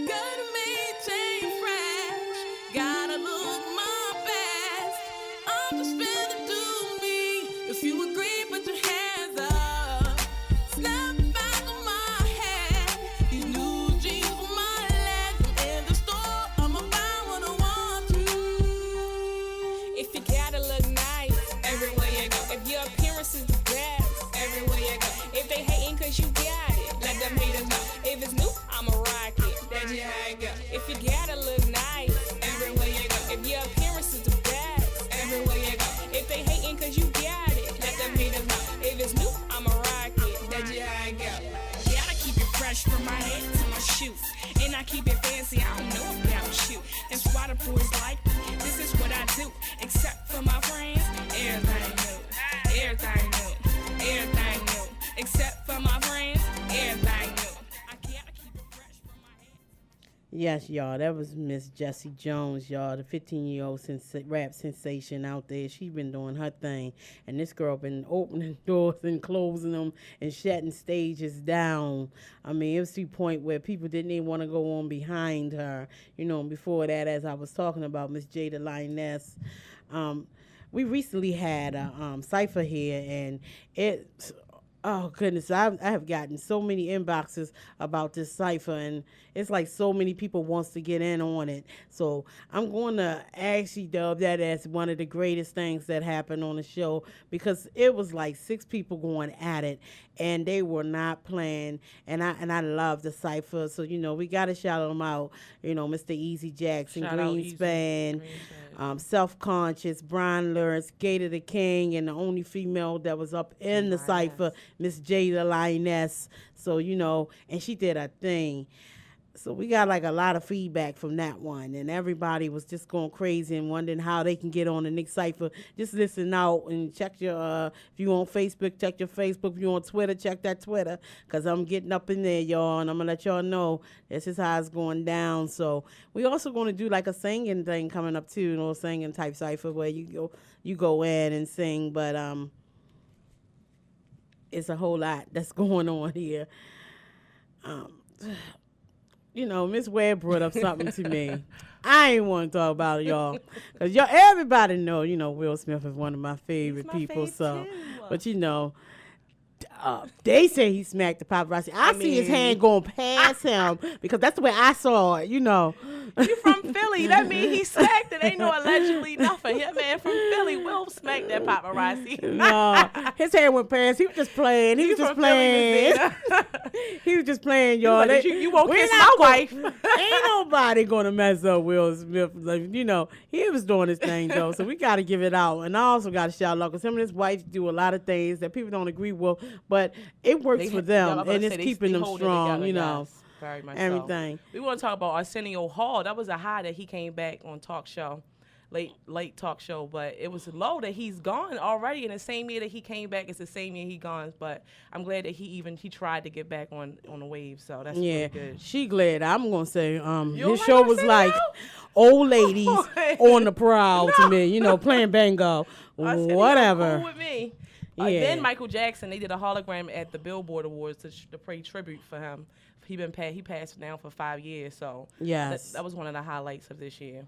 Gotta maintain fresh. Gotta look my best. I'm just finna do me. If you agree, put your hands up. Snap back on my head. These new jeans for my legs. I'm in the store. I'ma buy what I want to. If you gotta look nice, everywhere you go. If your appearance is the best, everywhere you go. If they hating cause you got it, let them haters know. If it's new, I'ma rock it. That's just how it go. If you gotta look nice, everywhere you go. If your appearance is the best, everywhere you go. If they hating cause you got it, let them haters know. If it's new, I'ma rock it. That's just how it go. Gotta keep it fresh from my head to my shoes. And I keep it fancy, I don't know about you. That's why the boys like me. This is what I do. Except for my friends, everything new. Everything new. Everything new. Except for my friends, everything new. I gotta keep it fresh from my head. Yes, y'all, that was Miss Jessie Jones, y'all, the 15-year-old rap sensation out there. She been doing her thing, and this girl been opening doors and closing them and shutting stages down. I mean, it was to the point where people didn't even want to go on behind her. You know, before that, as I was talking about Miss Jada Lioness, we recently had a cipher here, and it Oh goodness, I have gotten so many inboxes about this cipher, and it's like so many people wants to get in on it. So I'm going to actually dub that as one of the greatest things that happened on the show, because it was like 6 people going at it, and they were not playing. And I love the cipher. So we got to shout them out. Mr. Easy Jackson, Shout out Easy. Greenspan. Self-conscious, Brian Lawrence, Gator the King, and the only female that was up in the cipher, Miss Jada Lioness. So and she did her thing. So we got like a lot of feedback from that one, and everybody was just going crazy and wondering how they can get on the Nick Cipher. Just listen out and check your, if you on Facebook, check your Facebook. If you on Twitter, check that Twitter, because I'm getting up in there, y'all, and I'm going to let y'all know this is how it's going down. So we also going to do like a singing thing coming up too, singing type cipher where you go in and sing, but it's a whole lot that's going on here. Miss Ware brought up something to me. I ain't want to talk about it, y'all, because everybody know, Will Smith is one of my favorite people. So, but they say he smacked the paparazzi. I see his hand going past him because that's the way I saw it. You from Philly? That means he smacked it. Ain't no allegedly nothing. Yeah, man, from Philly, Will smack that paparazzi. No, his hand went past. He was just playing. He was just playing. He was just playing, y'all. Like, you won't kiss my wife. Ain't nobody gonna mess up Will Smith. He was doing his thing though. So we gotta give it out. And I also gotta shout out because him and his wife do a lot of things that people don't agree with, but it works for them, and it's keeping them strong. Together, very much everything. So. We want to talk about Arsenio Hall. That was a high that he came back on talk show, late talk show, but it was low that he's gone already. In the same year that he came back, it's the same year he gone. But I'm glad that he tried to get back on the wave. So that's really good. She glad. I'm gonna say his show was like old ladies on the prowl to me. Playing bingo, whatever. Cool with me. Then Michael Jackson, they did a hologram at the Billboard Awards to pay tribute for him. He passed down for 5 years, so that was one of the highlights of this year.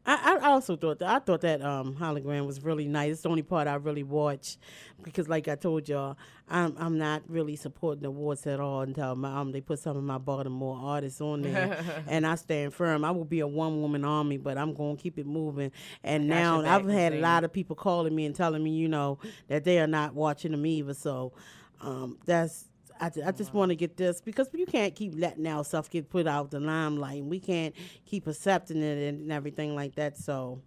I also thought that hologram was really nice. It's the only part I really watched because, like I told y'all, I'm not really supporting the awards at all until they put some of my Baltimore artists on there, and I stand firm. I will be a one-woman army, but I'm going to keep it moving. And now I've had a lot of people calling me and telling me, that they are not watching them either. So that's. I just want to get this because you can't keep letting our stuff get put out the limelight. We can't keep accepting it and everything like that. So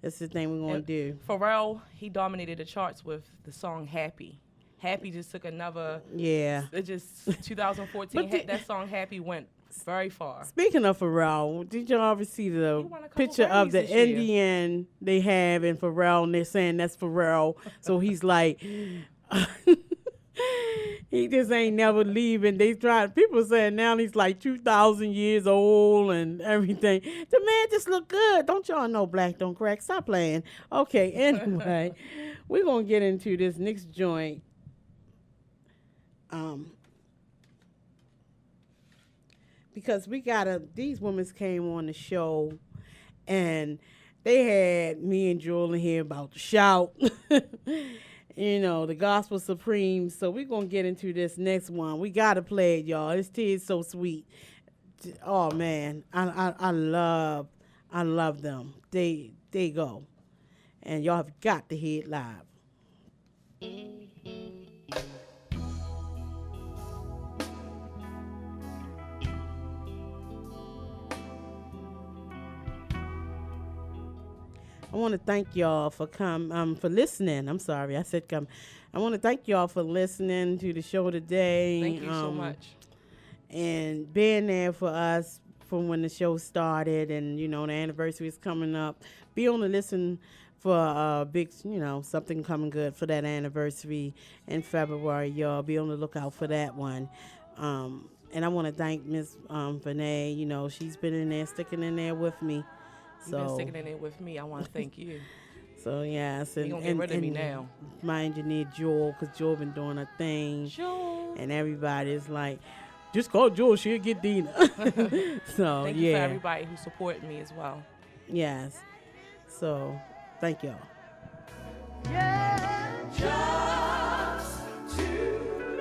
that's the thing we're going to do. Pharrell, he dominated the charts with the song Happy. Happy just took another. Yeah. It just 2014. That song Happy went very far. Speaking of Pharrell, did y'all ever see the picture of the Indian they have in Pharrell, and they're saying that's Pharrell? So he's like. He just ain't never leaving. People saying now he's like 2,000 years old and everything. The man just look good. Don't y'all know black don't crack? Stop playing. Okay, anyway, we're going to get into this next joint. Because these women came on the show and they had me and Joel in here about to shout. The gospel supreme. So we're going to get into this next one. We got to play it, y'all. This tea is so sweet. Oh, man. I love them. They go. And y'all have got to hear it live. I want to thank y'all for listening. I'm sorry, I said come. I want to thank y'all for listening to the show today. Thank you so much. And being there for us from when the show started, and the anniversary is coming up. Be on the listen for big, something coming good for that anniversary in February, y'all. Be on the lookout for that one. And I want to thank Miss Vernea. She's been in there, sticking in there with me. You've been sticking in it with me. I want to thank you. So, yes. You're going to get rid of me now. My engineer, Joel, because Joel been doing her thing. Joel. And everybody's like, just call Joel. She'll get Dena. So, thank you for everybody who supported me as well. Yes. So, thank y'all. Yeah, just to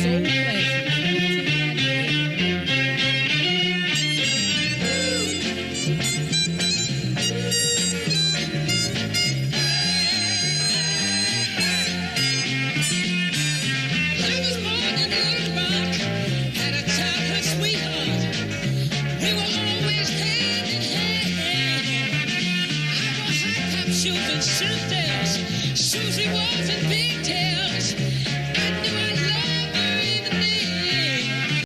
Soul Classic. I was born in Little Rock, had a childhood sweetheart. We were always hand in hand. I wore high top shoes and shirt tails. Susie was in big tails.